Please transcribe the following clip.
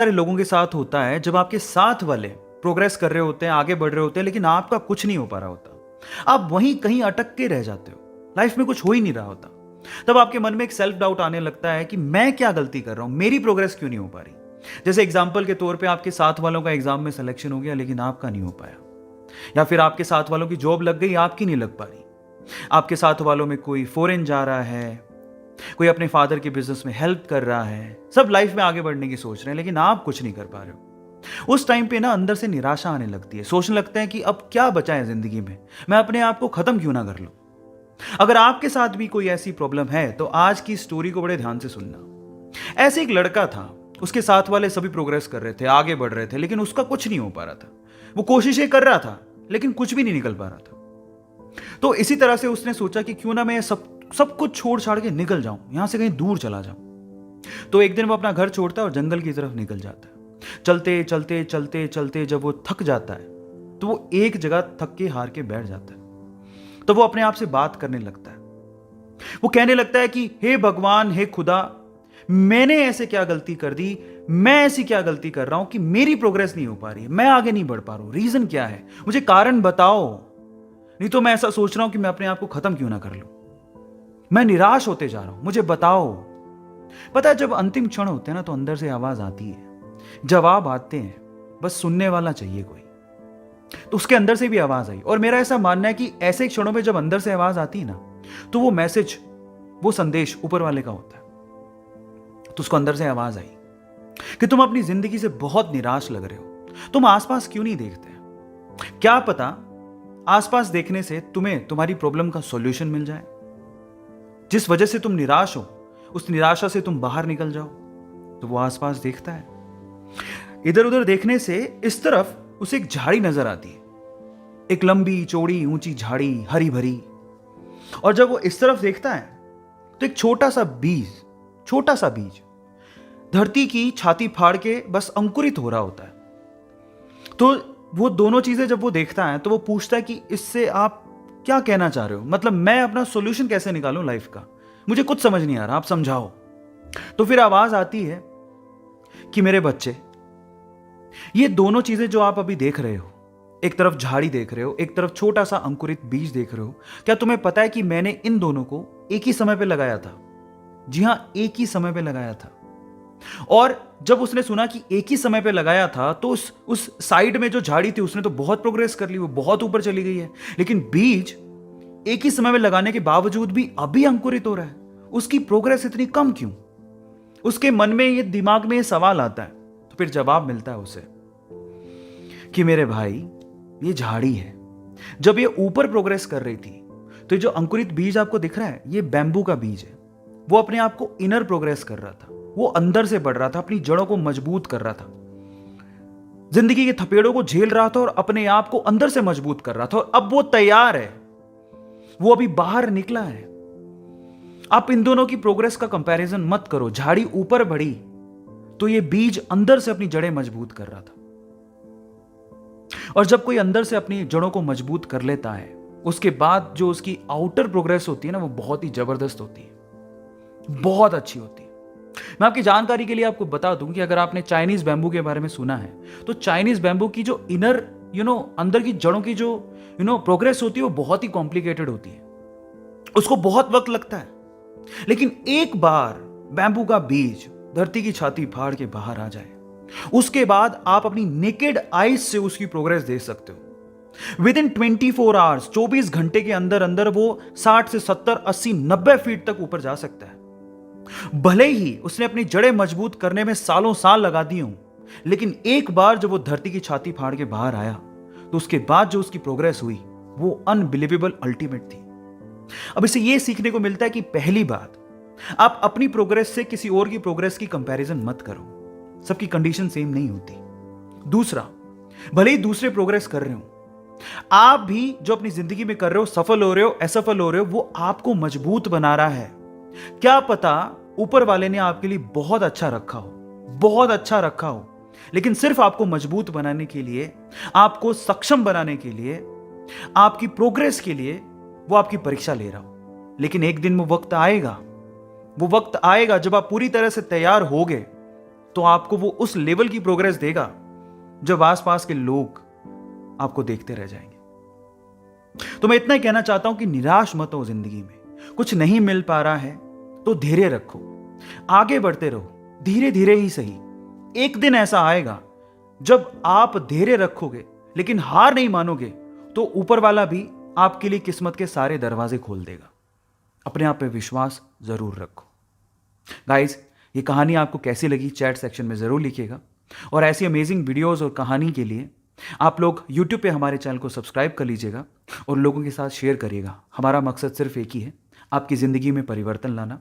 सारे लोगों के साथ होता है जब आपके साथ वाले प्रोग्रेस कर रहे होते हैं, आगे बढ़ रहे होते हैं, लेकिन आपका कुछ नहीं हो पा रहा होता। आप वहीं कहीं अटक के रह जाते हो, लाइफ में कुछ हो ही नहीं रहा होता। तब आपके मन में एक सेल्फ डाउट आने लगता है कि मैं क्या गलती कर रहा हूं, मेरी प्रोग्रेस क्यों नहीं हो पा रही। जैसे एग्जाम्पल के तौर पे आपके साथ वालों का एग्जाम में सिलेक्शन हो गया लेकिन आपका नहीं हो पाया, या फिर आपके साथ वालों की जॉब लग गई, आपकी नहीं लग पा रही। आपके साथ वालों में कोई फॉरेन जा रहा है, कोई अपने फादर के बिजनेस में हेल्प कर रहा है, सब लाइफ में आगे बढ़ने की सोच रहे हैं, लेकिन आप कुछ नहीं कर पा रहे हो। उस टाइम पे ना अंदर से निराशा आने लगती है, सोचने लगते हैं कि अब क्या बचा है जिंदगी में, मैं अपने आप को खत्म क्यों ना कर लूं। अगर आपके साथ भी कोई ऐसी प्रॉब्लम है तो आज की स्टोरी को बड़े ध्यान से सुनना। ऐसे एक लड़का था, उसके साथ वाले सभी प्रोग्रेस कर रहे थे, आगे बढ़ रहे थे, लेकिन उसका कुछ नहीं हो पा रहा था। वो कोशिशें कर रहा था लेकिन कुछ भी नहीं निकल पा रहा था। तो इसी तरह से उसने सोचा कि क्यों ना मैं सब कुछ छोड़ छाड़ के निकल जाऊं, यहां से कहीं दूर चला जाऊं। तो एक दिन वो अपना घर छोड़ता है और जंगल की तरफ निकल जाता है। चलते चलते चलते चलते जब वो थक जाता है तो वो एक जगह थक के हार के बैठ जाता है। तो वो अपने आप से बात करने लगता है। वो कहने लगता है कि हे भगवान, हे खुदा, मैंने ऐसे क्या गलती कर दी, मैं ऐसी क्या गलती कर रहा हूं कि मेरी प्रोग्रेस नहीं हो पा रही है, मैं आगे नहीं बढ़ पा रहा हूं, रीजन क्या है, मुझे कारण बताओ। नहीं तो मैं ऐसा सोच रहा हूं कि मैं अपने आप को खत्म क्यों ना कर लूं, मैं निराश होते जा रहा हूं, मुझे बताओ। पता है, जब अंतिम क्षण होते हैं ना तो अंदर से आवाज आती है, जवाब आते हैं, बस सुनने वाला चाहिए कोई। तो उसके अंदर से भी आवाज आई, और मेरा ऐसा मानना है कि ऐसे क्षणों में जब अंदर से आवाज आती है ना तो वो मैसेज, वो संदेश ऊपर वाले का होता है। तो उसको अंदर से आवाज आई कि तुम अपनी जिंदगी से बहुत निराश लग रहे हो, तुम आसपास क्यों नहीं देखते। क्या पता आसपास देखने से तुम्हें तुम्हारी प्रॉब्लम का सॉल्यूशन मिल जाए। जिस वजह से तुम निराश हो, उस निराशा से तुम बाहर निकल जाओ। तो वो आसपास देखता है, इधर उधर देखने से इस तरफ उसे एक झाड़ी नजर आती है, एक लंबी चौड़ी ऊंची झाड़ी, हरी भरी। और जब वो इस तरफ देखता है तो एक छोटा सा बीज धरती की छाती फाड़ के बस अंकुरित हो रहा होता है। तो वो दोनों चीजें जब वो देखता है तो वो पूछता है कि इससे आप क्या कहना चाह रहे हो, मतलब मैं अपना सॉल्यूशन कैसे निकालूं लाइफ का, मुझे कुछ समझ नहीं आ रहा, आप समझाओ। तो फिर आवाज आती है कि मेरे बच्चे, ये दोनों चीजें जो आप अभी देख रहे हो, एक तरफ झाड़ी देख रहे हो, एक तरफ छोटा सा अंकुरित बीज देख रहे हो, क्या तुम्हें पता है कि मैंने इन दोनों को एक ही समय पे लगाया था। जी हां, एक ही समय पे लगाया था। और जब उसने सुना कि एक ही समय पे लगाया था तो उस साइड में जो झाड़ी थी उसने तो बहुत प्रोग्रेस कर ली, वो बहुत ऊपर चली गई है। लेकिन बीज एक ही समय में लगाने के बावजूद भी अभी अंकुरित हो रहा है, उसकी प्रोग्रेस इतनी कम क्यों। उसके मन में ये, दिमाग में ये सवाल आता है। तो फिर जवाब मिलता है उसे कि मेरे भाई, ये झाड़ी है, जब ये ऊपर प्रोग्रेस कर रही थी तो जो अंकुरित बीज आपको दिख रहा है ये बैम्बू का बीज है। वो अपने आप को इनर प्रोग्रेस कर रहा था, वो अंदर से बढ़ रहा था, अपनी जड़ों को मजबूत कर रहा था, जिंदगी के थपेड़ों को झेल रहा था और अपने आप को अंदर से मजबूत कर रहा था। और अब वो तैयार है, वो अभी बाहर निकला है। आप इन दोनों की प्रोग्रेस का कंपैरिजन मत करो। झाड़ी ऊपर बढ़ी तो ये बीज अंदर से अपनी जड़ें मजबूत कर रहा था। और जब कोई अंदर से अपनी जड़ों को मजबूत कर लेता है, उसके बाद जो उसकी आउटर प्रोग्रेस होती है ना, वो बहुत ही जबरदस्त होती है, बहुत अच्छी होती है। मैं आपकी जानकारी के लिए आपको बता दूं कि अगर आपने चाइनीज बैम्बू के बारे में सुना है तो चाइनीज बैम्बू की जो इनर अंदर की जड़ों की जो प्रोग्रेस होती है वो बहुत ही कॉम्प्लिकेटेड होती है, उसको बहुत वक्त लगता है। लेकिन एक बार बैम्बू का बीज धरती की छाती फाड़ के बाहर आ जाए, उसके बाद आप अपनी नेकेड आईज से उसकी प्रोग्रेस देख सकते हो। विद इन 24 आवर्स, 24 घंटे के अंदर अंदर वो 60 से 70, 80, 90 फीट तक ऊपर जा सकता है। भले ही उसने अपनी जड़ें मजबूत करने में सालों साल लगा दिए हों, लेकिन एक बार जब वो धरती की छाती फाड़ के बाहर आया तो उसके बाद जो उसकी प्रोग्रेस हुई वो अनबिलीवेबल, अल्टीमेट थी। अब इसे ये सीखने को मिलता है कि पहली बात, आप अपनी प्रोग्रेस से किसी और की प्रोग्रेस की कंपैरिजन मत करो, सबकी कंडीशन सेम नहीं होती। दूसरा, भले ही दूसरे प्रोग्रेस कर रहे हो, आप भी जो अपनी जिंदगी में कर रहे हो, सफल हो रहे हो, असफल हो रहे हो, वो आपको मजबूत बना रहा है। क्या पता ऊपर वाले ने आपके लिए बहुत अच्छा रखा हो, बहुत अच्छा रखा हो, लेकिन सिर्फ आपको मजबूत बनाने के लिए, आपको सक्षम बनाने के लिए, आपकी प्रोग्रेस के लिए वो आपकी परीक्षा ले रहा हो। लेकिन एक दिन वो वक्त आएगा जब आप पूरी तरह से तैयार होगे, तो आपको वो उस लेवल की प्रोग्रेस देगा जब आसपास के लोग आपको देखते रह जाएंगे। तो मैं इतना ही कहना चाहता हूं कि निराश मत हो जिंदगी में। कुछ नहीं मिल पा रहा है तो धैर्य रखो, आगे बढ़ते रहो, धीरे धीरे ही सही। एक दिन ऐसा आएगा जब आप धैर्य रखोगे लेकिन हार नहीं मानोगे, तो ऊपर वाला भी आपके लिए किस्मत के सारे दरवाजे खोल देगा। अपने आप पे विश्वास जरूर रखो। गाइस, ये कहानी आपको कैसी लगी चैट सेक्शन में जरूर लिखिएगा, और ऐसी अमेजिंग वीडियोस और कहानी के लिए आप लोग YouTube पे हमारे चैनल को सब्सक्राइब कर लीजिएगा और लोगों के साथ शेयर करिएगा। हमारा मकसद सिर्फ एक ही है, आपकी ज़िंदगी में परिवर्तन लाना।